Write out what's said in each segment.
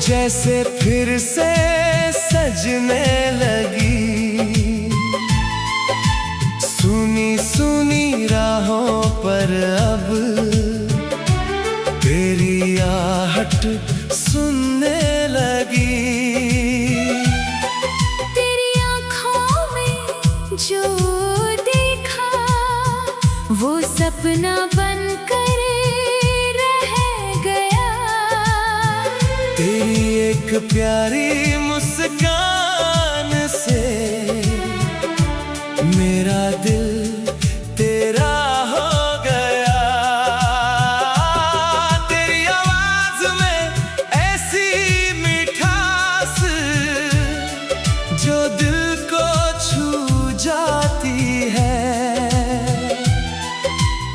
जैसे फिर से सजने लगी। सुनी सुनी राहों पर अब तेरी आहट सुनने लगी। तेरी आँखों में जो देखा वो सपना बनकर रह गया। तेरी एक प्यारी मुस्कान से मेरा दिल तेरा हो गया। तेरी आवाज में ऐसी मिठास जो दिल को छू जाती है।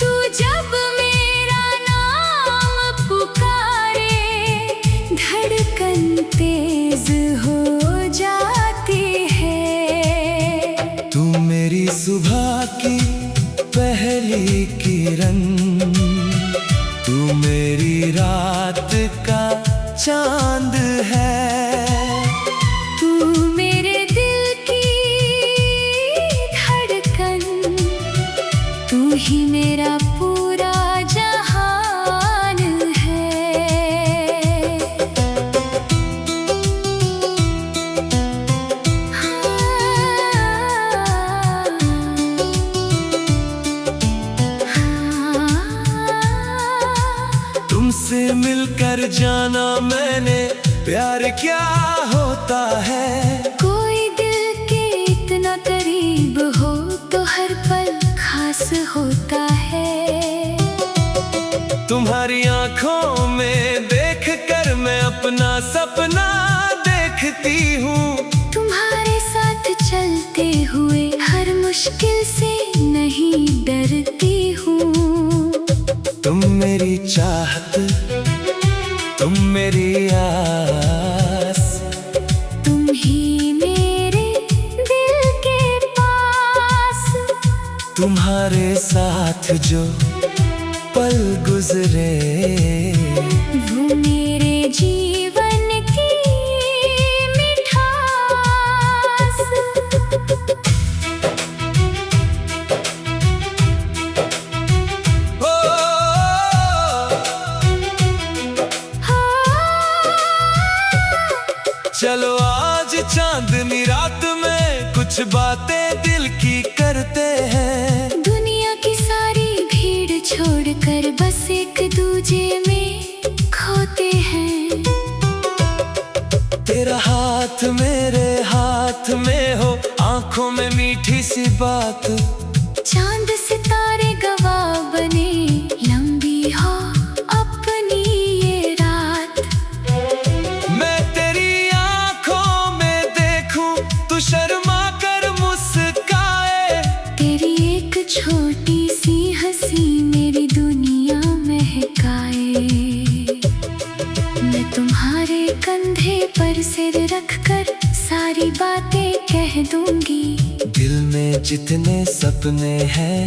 तू जब मेरा नाम पुकारे धड़कन तेज हो जाती है। तू मेरी सुबह की पहली किरण, तू मेरी रात का चांद है। तू मेरे दिल की धड़कन, तू ही मेरा पूरा जहान है। तुमसे मिलकर जाना मैंने प्यार क्या होता है। कोई दिल के इतना करीब हो तो हर पल खास होता है। तुम्हारी आंखों में देखकर मैं अपना सपना देखती हूँ। तुम्हारे साथ चलते हुए हर मुश्किल से नहीं डरती हूँ। तुम मेरी चाहत, तुम मेरी आस, तुम ही मेरे दिल के पास। तुम्हारे साथ जो पल गुजरे वो मेरे जीवन की मिठास। ओ, चलो आज चांदनी रात में कुछ बातें दिल की करते हैं। दुनिया की सारी भीड़ छोड़कर बस एक दूजे में खोते हैं। तेरा हाथ मेरे हाथ में हो, आंखों में मीठी सी बात। चांद सितारे गवाह बने, लंबी हो अपनी ये रात। मैं तेरी आंखों में देखूं, तू शर्मा कर मुस्काए। तेरी एक छोटी सी हंसी मेरी दुनिया महकाए। मैं तुम्हारे कंधे पर सिर रखकर सारी बातें कह दूंगी। दिल में जितने सपने हैं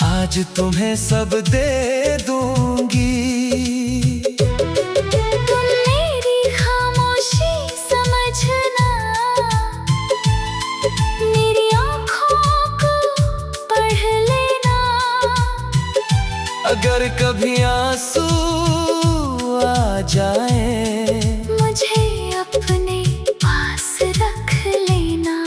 आज तुम्हें सब दे दूंगी। तुम मेरी खामोशी समझना, मेरी आँखों को पढ़ लेना। अगर कभी आंसू आ जाए मुझे अपने पास रख लेना।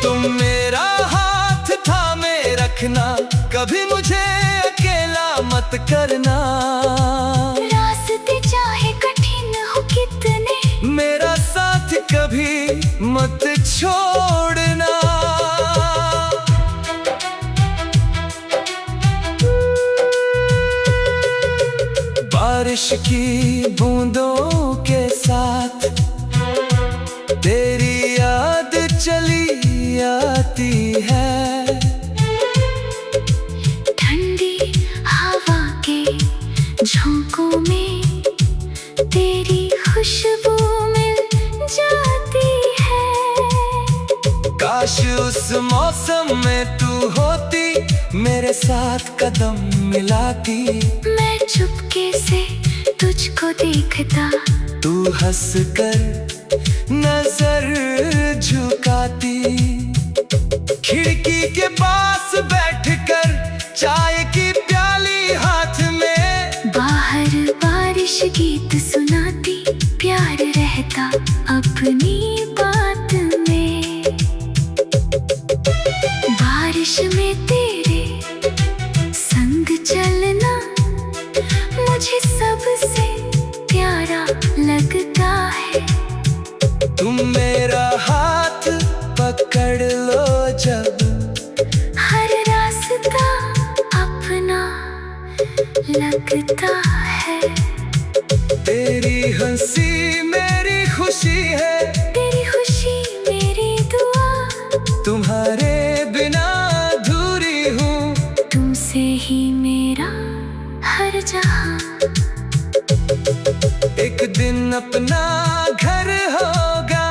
तुम मेरा हाथ थामे रखना, कभी मुझे अकेला मत करना। रास्ते चाहे कठिन हो कितने, मेरा साथ कभी मत छोड़ना। बारिश की बूंदों के साथ तेरी याद चली आती है। ठंडी हवा के झोंकों में तेरी खुशबू मिल जाती है। काश उस मौसम में तू होती, मेरे साथ कदम मिलाती। मैं चुपके से तुझको देखता तू हंस कर नजर झुकाती, खिड़की के पास बैठकर चाय की प्याली हाथ में, बाहर बारिश गीत सुनाती, प्यार रहता अपनी बात में। बारिश में तेरे संग चलना मुझे सबसे प्यारा लगता है। तुम मेरा हाथ पकड़ लो जब, हर रास्ता अपना लगता है। तेरी हंसी मेरी खुशी है, तेरी खुशी मेरी दुआ, तुम्हारे बिना अधूरी हूँ, तुमसे ही मेरा हर जहां। एक दिन अपना घर होगा,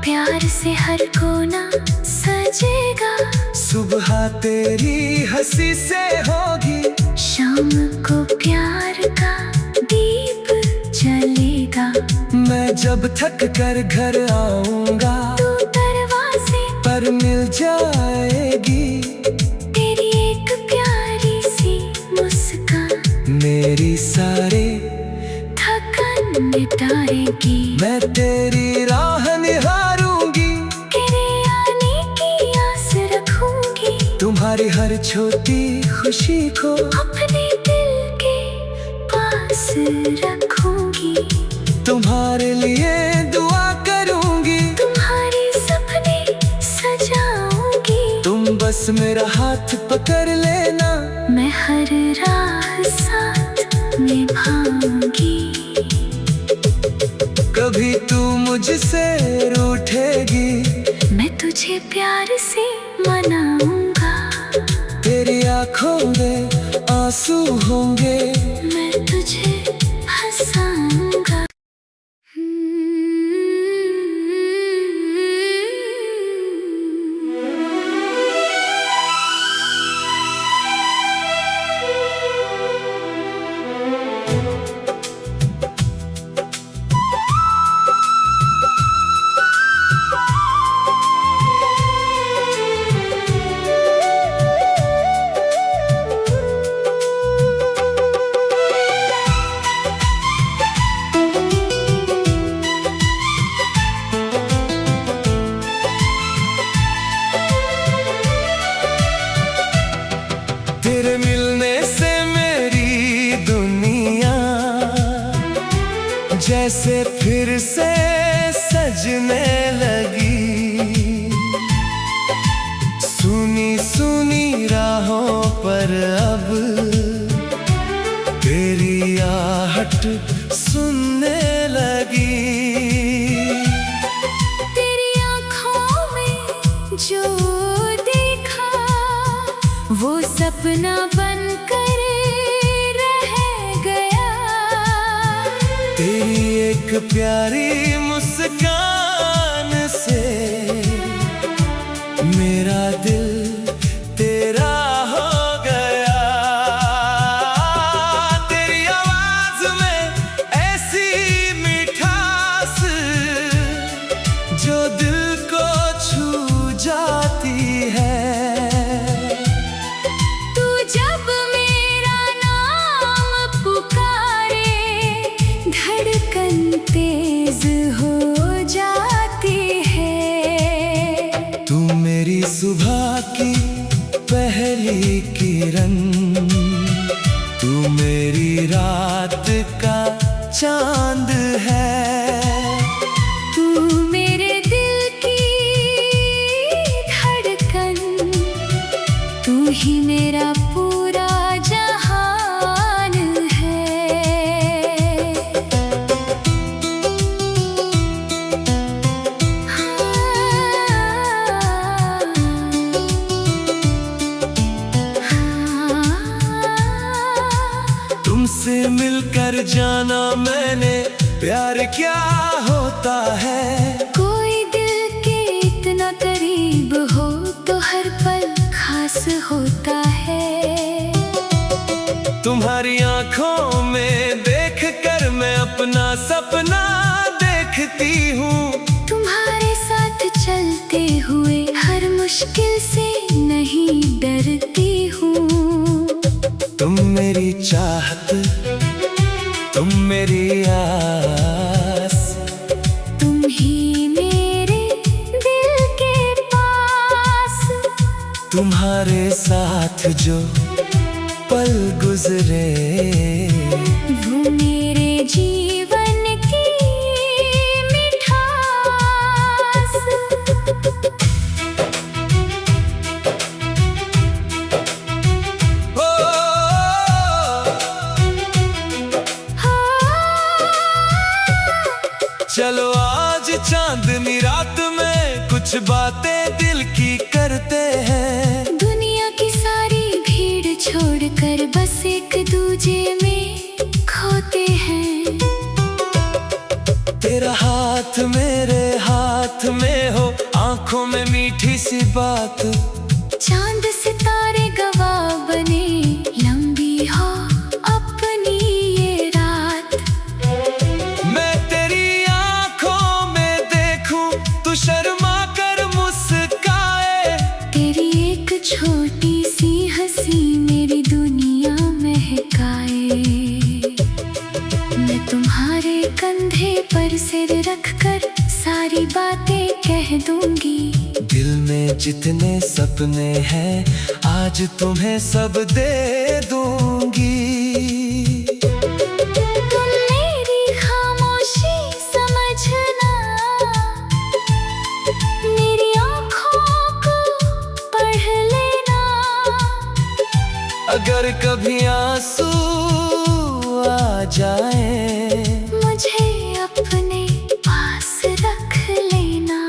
प्यार से हर कोना सजेगा, सुबह तेरी हंसी से होगी, शाम को प्यार का दीप जलेगा। मैं जब थक कर घर आऊंगा, तू दरवाजे पर मिल जाएगी, तेरी एक प्यारी सी मुस्कान मेरी सारे थकान मिटाएगी। मैं तेरी राह निहारूंगी, तेरे आने की आस रखूंगी, तुम्हारी हर छोटी खुशी को अपने दिल के पास रखूंगी। तुम्हारे लिए दुआ करूंगी, तुम्हारे सपने सजाऊंगी, तुम बस मेरा हाथ पकड़ लेना, मैं हर राह साथ निभाऊंगी। कभी तू मुझसे रूठेगी, मैं तुझे प्यार से मनाऊंगा, तेरी आंखों में आंसू होंगे, मैं तुझे हंसाऊंगा। तेरे मिलने से मेरी दुनिया जैसे फिर से सजने लगी, सुनी सुनी राहों पर अब तेरी आहट सुनने लगी। तेरी आँखों में जो देखा वो सपना बनकर रह गया, तेरी एक प्यारी मुस्कान से मेरा दिल तेरा हो गया। तेरी आवाज में ऐसी मिठास जो दिल को छू जाती है, तू जब मेरा नाम पुकारे धड़कन तेज हो जाती है। तू मेरी सुबह की पहली किरण, तू मेरी रात का चांद है, तू मेरे दिल की धड़कन, तू ही मेरा पूरा जहान है। तुमसे मिलकर जाना मैंने प्यार क्या होता है। कोई दिल के इतना करीब हो तो हर पल खास होता है। तुम्हारी आंखों में देख कर मैं अपना सपना रहती हूँ। तुम्हारे साथ चलते हुए हर मुश्किल से नहीं डरती हूँ। तुम मेरी चाहत, तुम मेरी आस, तुम ही मेरे दिल के पास। तुम्हारे साथ जो पल गुजरे वो मेरे जीवन की मिठास। ओ, चलो आज चांदनी रात में कुछ बातें दिल की करते हैं। दुनिया की सारी भीड़ छोड़कर बस एक दूजे में खोते हैं। तेरा हाथ मेरे हाथ में हो, आंखों में मीठी सी बात। चांद सितारे गवाह बने, लंबी हो अपनी ये रात। मैं तेरी आंखों में देखूं, तू शर्मा कर मुस्काए। तेरी एक छोटी सी हंसी मेरी दुनिया महकाए। मैं तुम्हारे कंधे पर सिर रखकर सारी बातें कह दूंगी। दिल में जितने सपने हैं आज तुम्हें सब दे दूंगी। तुम मेरी खामोशी समझना, मेरी आँखों को पढ़ लेना। अगर कभी आंसू आ जाए, मुझे अपने पास रख लेना।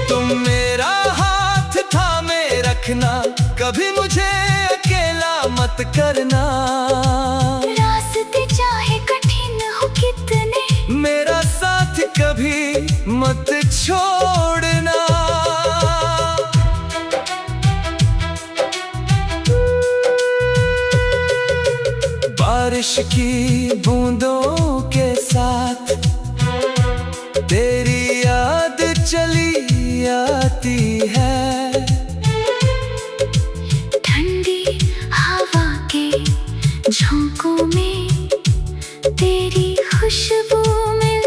तुम मेरा हाथ थामे रखना, कभी मुझे अकेला मत करना। रास्ते चाहे कठिन हो कितने, मेरा साथ कभी मत छोड़ना। बारिश की बूंदों के साथ तेरी याद चली आती है। ठंडी हवा के झोंकों में तेरी खुशबू मिल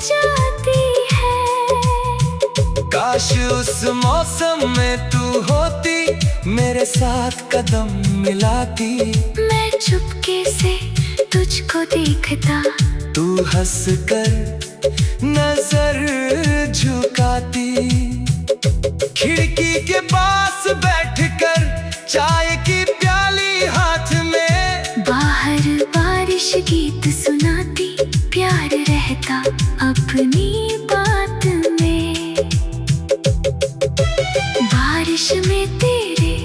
जाती है। काश उस मौसम में तू होती, मेरे साथ कदम मिलाती। मैं चुपके से तुझको देखता, तू हंस कर नजर झुकाती। खिड़की के पास बैठकर चाय की प्याली हाथ में, बाहर बारिश गीत सुनाती। प्यार रहता अपनी बात में। बारिश में तेरे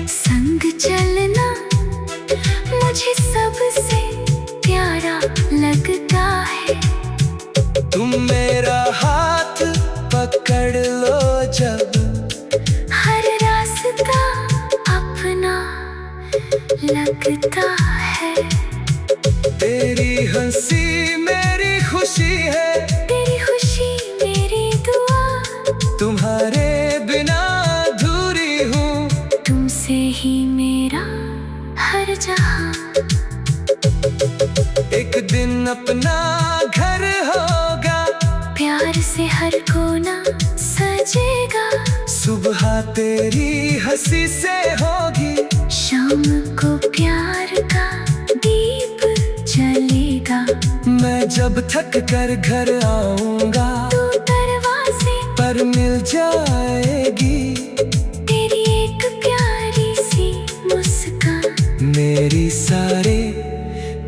संग चलना मुझे सबसे प्यारा लगता है। तुम मेरा हाथ पकड़ लो जब, हर रास्ता अपना लगता है। तेरी हंसी मेरी खुशी है, तेरी खुशी मेरी दुआ। तुम्हारे बिना अधूरी हूँ। तुमसे ही मेरा हर जहां। एक दिन अपना घर होगा, प्यार से हर कोना सजेगा। सुबह तेरी हंसी से होगी, शाम को प्यार का दीप जलेगा। मैं जब थक कर घर आऊंगा, तू दरवाजे पर मिल जाएगी। तेरी एक प्यारी सी मुस्कान मेरी सारे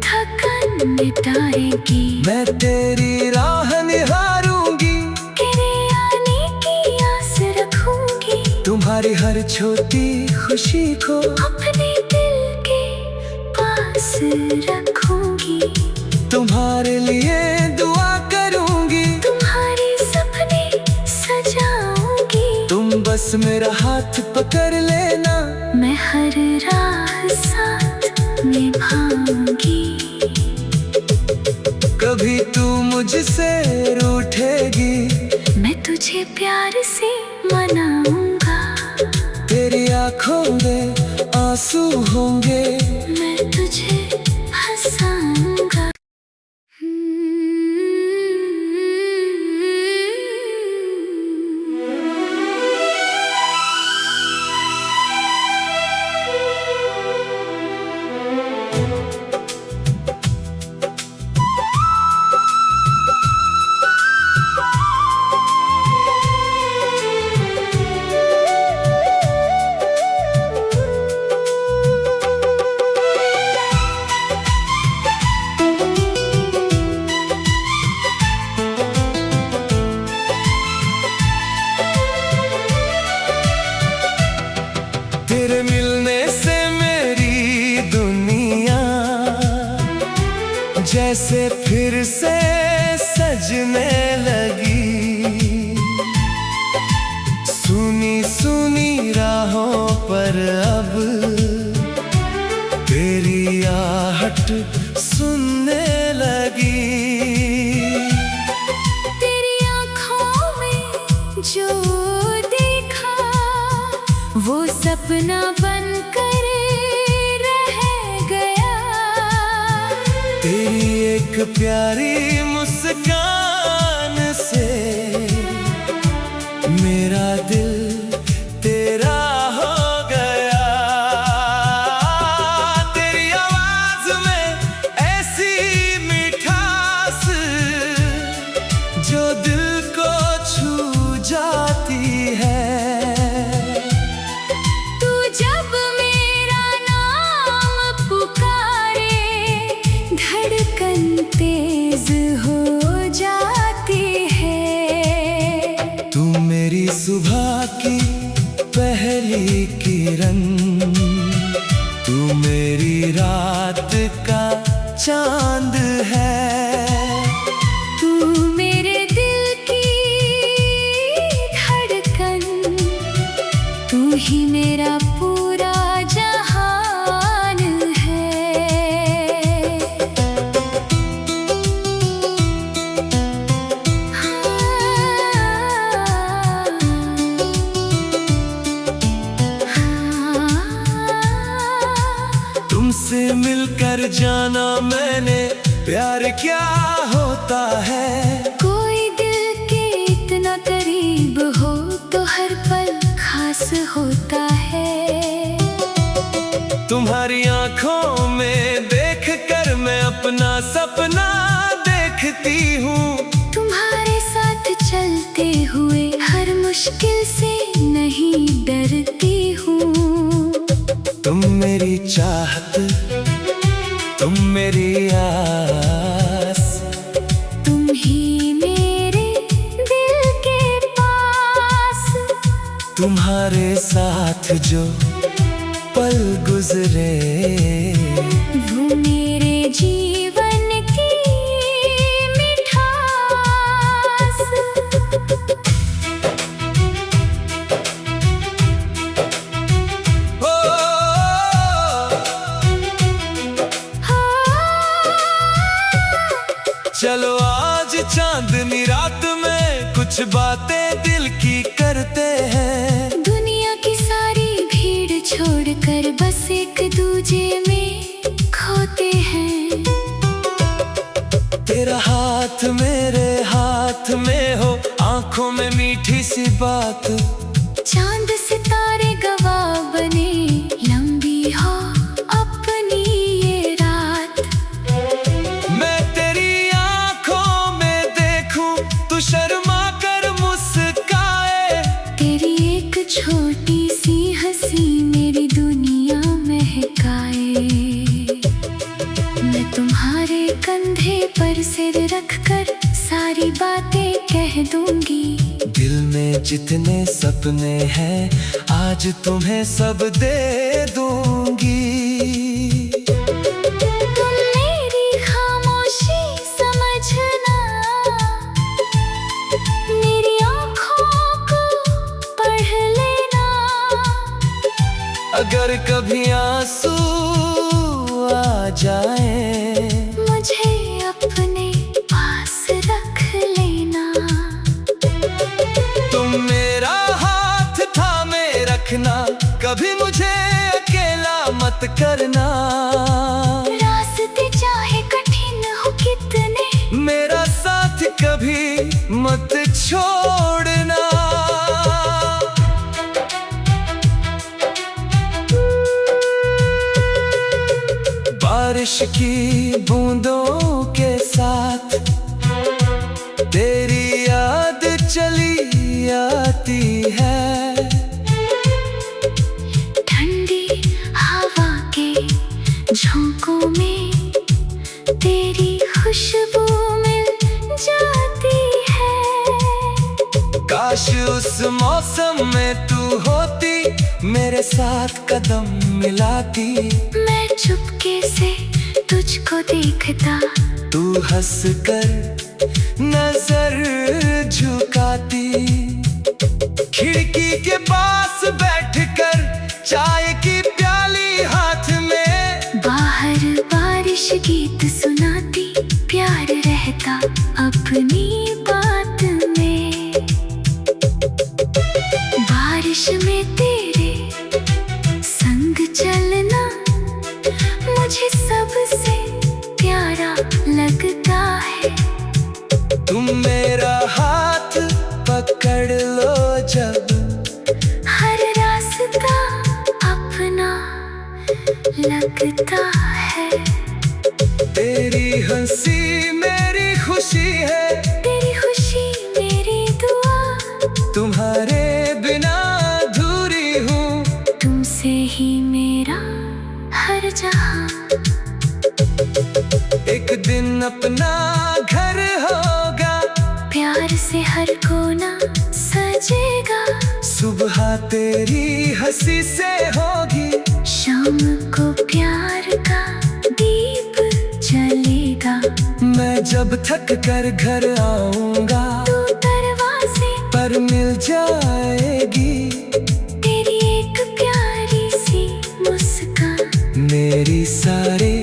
थकन मिटाएगी। मैं तेरी राह निहारूंगी, तेरे आने की आस रखूंगी। तुम्हारी हर छोटी खुशी को अपने दिल के पास रखूंगी। तुम्हारे लिए दुआ करूंगी, तुम्हारे सपने सजाऊंगी। तुम बस मेरा हाथ पकड़ लेना। मैं हर राह साथ निभाऊंगी। कभी कभी तू मुझसे रूठेगी, मैं तुझे प्यार से मनाऊंगा। तेरी आंखों में आंसू होंगे, मैं तुझे हंसाऊंगा। तेरे मिलने से मेरी दुनिया जैसे फिर से सजने लगी। सुनी सुनी राहों पर अब तेरी आहट सुनने लगी। तेरी आँखों में जो देखा वो सपना बनकर रह गया। तेरी एक प्यारी मुस्कान से मेरा दिल तेरा हो गया। तेरी आवाज में ऐसी मिठास जो दिल को छू जाती है। तू जब मेरा नाम पुकारे धड़कन तेज हो जाती है। तू मेरी सुबह की पहली किरण, तू मेरी रात का चांद है। तू मेरे दिल की धड़कन, तू ही मेरा पूरा जहान है। तुमसे मिलकर जाना मैंने प्यार क्या होता है। कोई दिल के इतना करीब हो तो हर पल खास होता है। तुम्हारी आंखों में देख कर मैं अपना सपना देखती हूँ। तुम्हारे साथ चलते हुए हर मुश्किल से नहीं डरती हूँ। तुम मेरी चाहत, तुम मेरी आस, तुम ही मेरे दिल के पास। तुम्हारे साथ जो पल गुजरे वो मेरे जीवन की मिठास। ओ, चलो आज चांदनी रात में कुछ बातें दिल की करते हैं। दुनिया की सारी भीड़ छोड़कर बस एक दूजे में खोते हैं। तेरा हाथ मेरे हाथ में हो, आंखों में मीठी सी बात। चांद सितारे गवाह बने, लंबी हो अपनी ये रात। मैं तेरी आंखों में देखूं, तू शर्मा कर मुस्काए। तेरी एक छोटी सी हंसी मेरी दुनिया महकाए। मैं तुम्हारे कंधे पर सिर रखकर सारी बातें कह दूंगी। दिल में जितने सपने हैं आज तुम्हें सब दे दूंगी। तुम मेरी खामोशी समझना, मेरी आँखों को पढ़ लेना। अगर कभी आंसू आ जाए मुझे अपने करना। रास्ते चाहे कठिन हो कितने, मेरा साथ कभी मत छोड़ना। बारिश की बूंदों के साथ तेरी याद चली आती है। ठंडी हवा के झोंकों में तेरी खुशबू मिल जाती है। काश उस मौसम में तू होती, मेरे साथ कदम मिलाती। मैं चुपके से तुझको देखता, तू हंस कर नजर झुकाती। खिड़की के पास बैठकर चाय की प्याली हाथ में, बाहर बारिश गीत सुनाती। प्यार रहता अपनी बात में। बारिश में तेरे संग चलना मुझे सबसे प्यारा लगता है। तुम मेरा हाथ पकड़ लो जब, हर रास्ता अपना लगता है। तेरी हंसी मेरी खुशी है, तेरी खुशी मेरी दुआ। तुम्हारे बिना अधूरी हूँ, तुमसे ही मेरा हर जहां। एक दिन अपना घर होगा, प्यार से हर कोना सजेगा। सुबह तेरी हंसी से होगी, शाम को प्यार का दीप जलेगा। मैं जब थक कर घर आऊंगा, तू दरवाजे पर मिल जाएगी। तेरी एक प्यारी सी मुस्कान मेरी सारे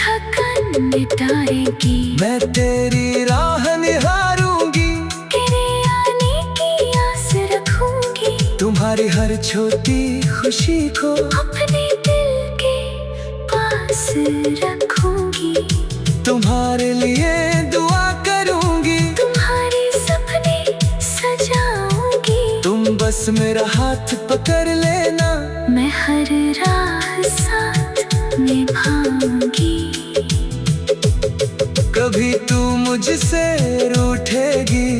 थकन मिटाएगी। मैं तेरी राह निहारूंगी, तेरे आने की आस रखूंगी। तुम्हारी हर छोटी खुशी को अपने दिल के पास रखूंगी। तुम्हारे लिए दुआ करूंगी, तुम्हारे सपने सजाऊंगी। तुम बस मेरा हाथ पकड़ लेना। मैं हर राह साथ निभाऊंगी। कभी तू मुझसे रूठेगी,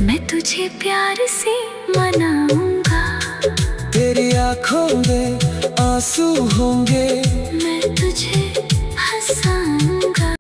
मैं तुझे प्यार से मनाऊंगा। तेरी आंखों में आंसू होंगे, मैं तुझे हंसाऊंगा।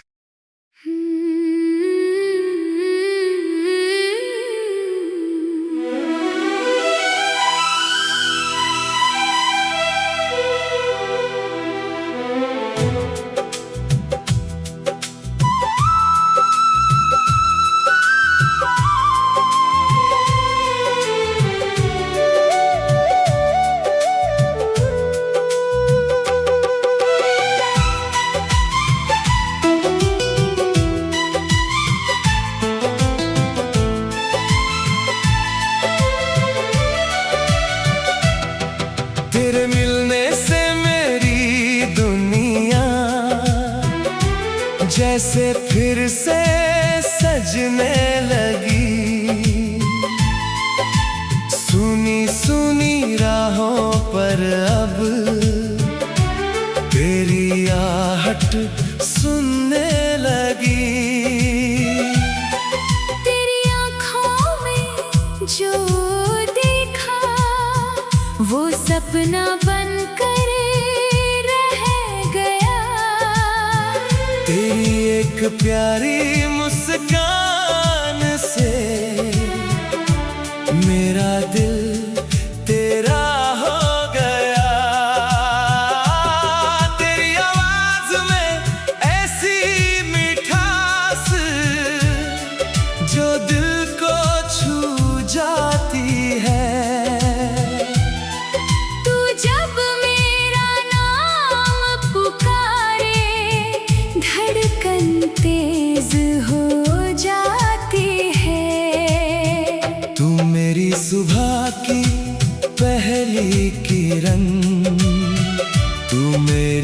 तेरे मिलने से मेरी दुनिया जैसे फिर से सजने लगी। सुनी सुनी राहों पर अब तेरी आहट सुनने लगी। तेरी आँखों में जो देखा वो सपना बनकर रह गया। तेरी एक प्यारी मुस्कान से मेरा दिल तेरा हो गया। तेरी आवाज में ऐसी मिठास जो दिल को छू जाती है। तू जब मेरा नाम पुकारे धड़कन तेज हो जाती है। तू मेरी सुबह की पहली किरण, तू मेरी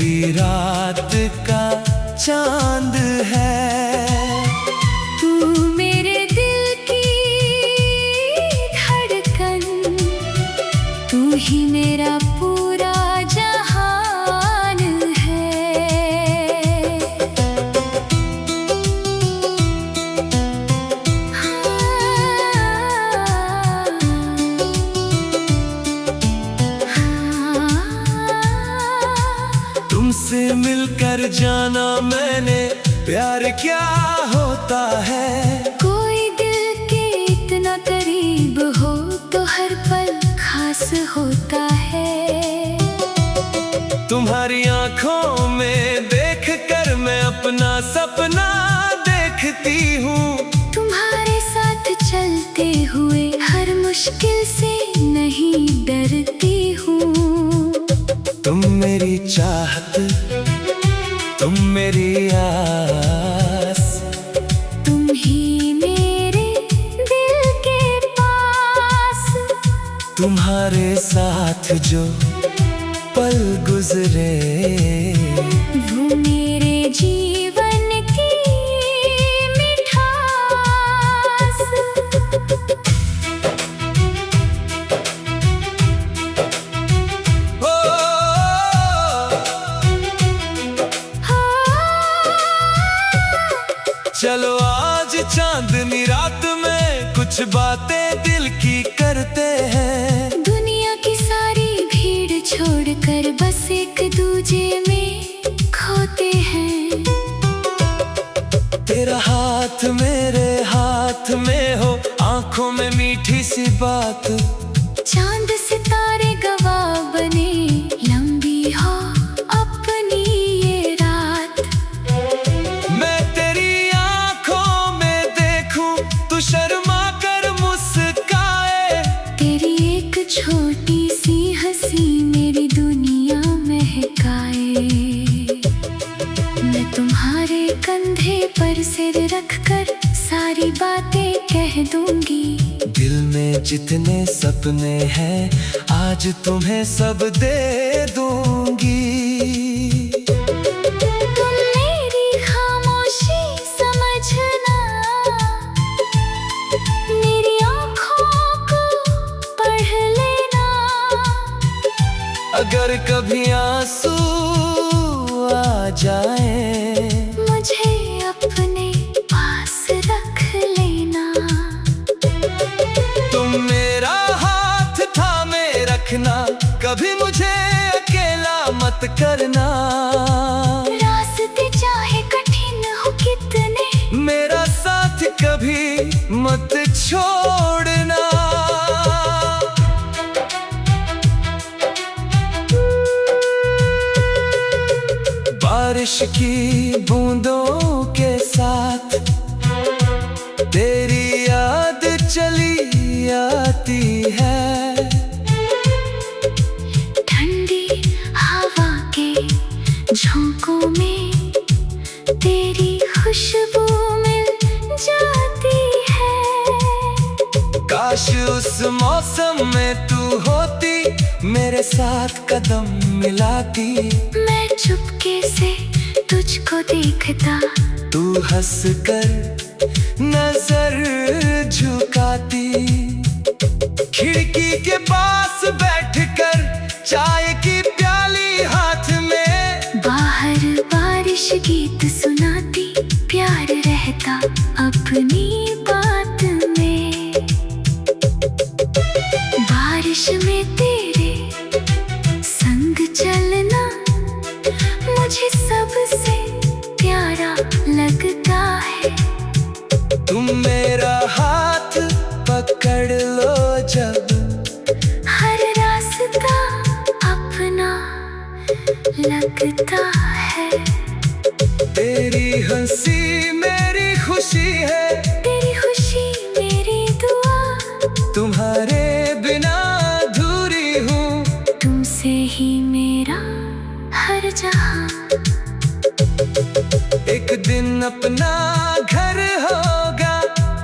प्यार क्या होता है। कोई दिल के इतना करीब हो तो हर पल खास होता है। तुम्हारी आंखों में देख कर मैं अपना सपना देखती हूँ। तुम्हारे साथ चलते हुए हर मुश्किल से नहीं डरती हूँ। तुम मेरी चाहत, तुम मेरी आस, तुम ही मेरे दिल के पास। तुम्हारे साथ जो पल गुजरे वो मेरे जीवन की मिठास। ओ, चलो आज चांदनी रात में कुछ बातें दिल की करते हैं। दुनिया की सारी भीड़ छोड़कर बस एक दूजे में खोते हैं। तेरा हाथ मेरे हाथ में हो, आंखों में मीठी सी बात। चांद सितारे गवाह बने, लंबी हो अपनी ये रात। मैं तेरी आंखों में देखूं, तू शर्मा कर मुस्काए। तेरी एक छोटी सी हंसी मेरी दुनिया महकाए। मैं तुम्हारे कंधे पर सिर रखकर सारी बातें कह दूंगी। दिल में जितने सपने हैं आज तुम्हें सब दे दूंगी। तुम मेरी खामोशी समझना, मेरी आँखों को पढ़ लेना। अगर कभी आंसू आ जाए, मुझे अपने पास रख लेना। तुम मेरा हाथ थामे रखना, कभी मुझे अकेला मत करना। रास्ते चाहे कठिन हो कितने, मेरा साथ कभी मत छोड़ना। बारिश की बूंदों के साथ तेरी याद चली आती है। ठंडी हवा के झोंकों में तेरी खुशबू मिल जाती है। काश उस मौसम में तू होती, मेरे साथ कदम मिलाती। मैं चुपके से तुझको देखता, तू हंस कर नजर झुकाती। खिड़की के पास बैठकर चाय की प्याली हाथ में, बाहर बारिश गीत सुनाती। प्यार रहता अपनी बात में। बारिश में तेरे संग चलना मुझे सबसे प्यारा लगता है। तुम मेरा हाथ पकड़ लो जब, हर रास्ता अपना लगता है। तेरी हंसी मेरी खुशी है, तेरी खुशी मेरी दुआ। तुम्हारे बिना अधूरी हूँ। तुमसे ही मेरा हर जहां। एक दिन अपना घर होगा,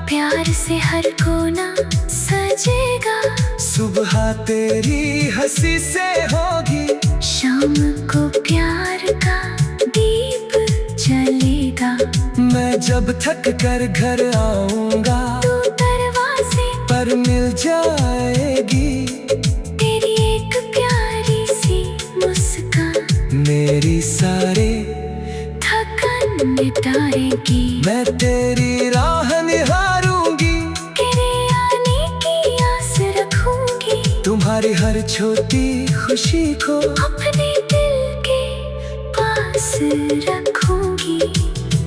प्यार से हर कोना सजेगा। सुबह तेरी हंसी से होगी, शाम को प्यार का दीप जलेगा। मैं जब थक कर घर आऊंगा, तू दरवाजे पर मिल जाएगी। तेरी एक प्यारी सी मुस्कान मेरी सारे थकन मिटाएगी। मैं तेरी राह निहारूंगी, तेरे आने की आस रखूंगी। तुम्हारी हर छोटी खुशी को अपने दिल के पास रखूंगी।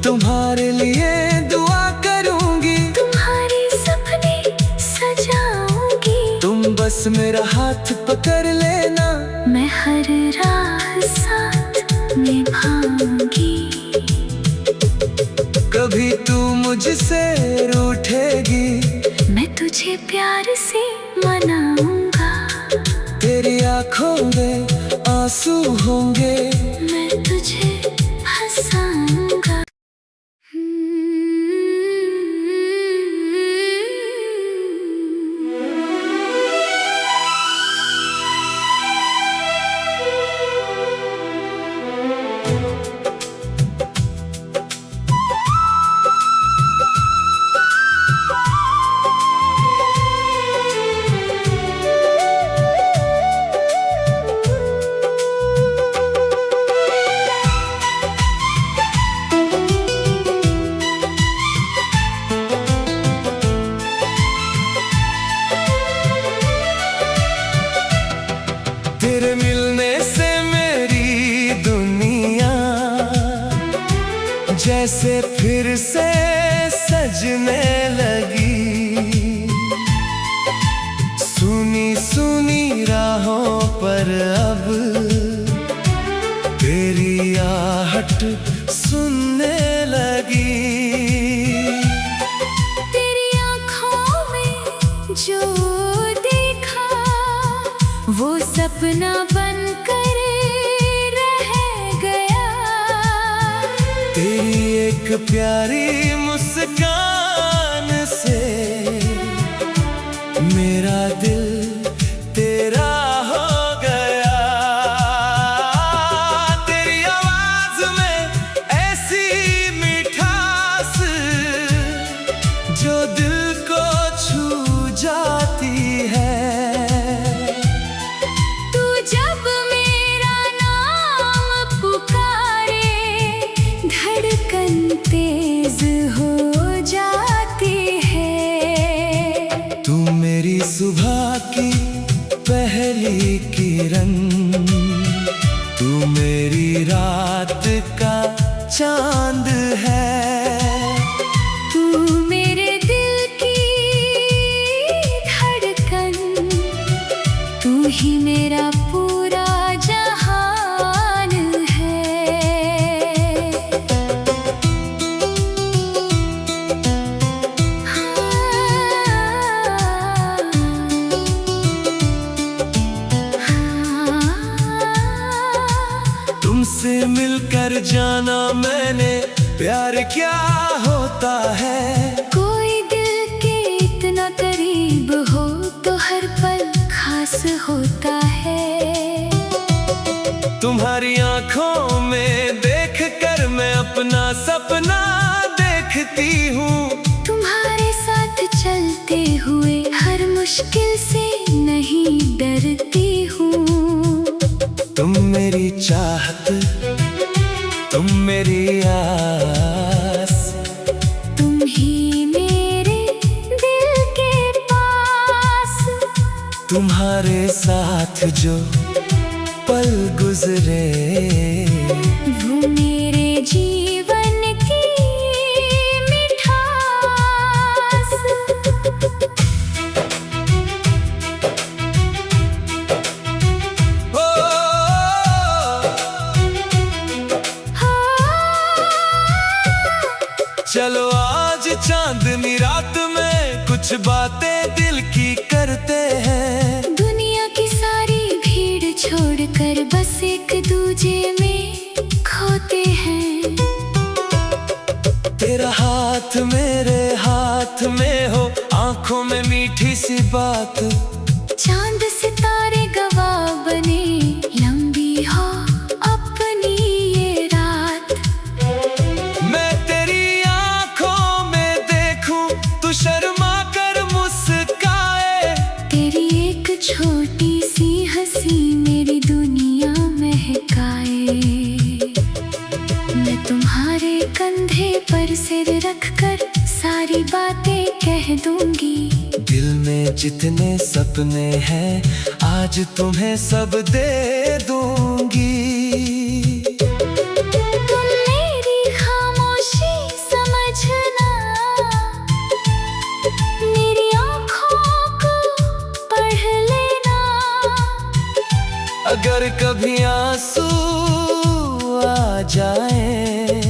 तुम्हारे लिए दुआ करूंगी, तुम्हारे सपने सजाऊंगी। तुम बस मेरा हाथ पकड़ लेना, मैं हर राह साथ निभाऊंगी। कभी तू मुझसे रूठेगी, मैं तुझे प्यार से मनाऊंगा। तेरी आंखों में आंसू होंगे, मैं तुझे हंसाऊंगा। तेरे मिलने से मेरी दुनिया जैसे फिर से सजने लगी। सुनी सुनी राहों पर अब तेरी आहट सुनने लगी। तेरी आँखों में जो देखा वो सपना बनकर रह गया। तेरी एक प्यारी मुस्कान से मेरा दिल तेरा हो गया। तेरी आवाज में ऐसी मिठास जो दिल को छू जाती है। तू जब मेरा नाम पुकारे धड़कन तेज हो जाती है। तू मेरी सुबह की पहली किरण, तू मेरी रात का चांद है। तू मेरे दिल की धड़कन, तू ही मेरा पूरा जहान है। तुमसे मिलकर जाना मैंने प्यार क्या होता है। कोई दिल के इतना करीब हो तो हर पल खास होता है। तुम्हारी आंखों में देखकर मैं अपना सपना देखती हूँ। तुम्हारे साथ चलते हुए हर मुश्किल से नहीं डरती हूँ। तुम मेरी चाहत, तुम मेरी आस, तुम ही मेरे दिल के पास। तुम्हारे साथ जो पल गुजरे वो मेरे जीवन की मिठास। ओ, चलो आज चांदनी रात में कुछ बातें दिल की करते हैं। दुनिया की सारी भीड़ छोड़कर बस एक दूजे में खोते हैं। तेरा हाथ मेरे हाथ में हो, आंखों में मीठी सी बात। चांद सितारे गवाह बने, लंबी हो अपनी ये रात। मैं तेरी आंखों में देखूं, तू शर्मा कर मुस्काए। तेरी एक छोटी सी हंसी मेरी दुनिया महकाए। मैं तुम्हारे कंधे पर सिर रखकर सारी बातें कह दूंगी। दिल में जितने सपने हैं आज तुम्हें सब दे दूंगी। तुम मेरी खामोशी अगर कभी आंसू आ जाए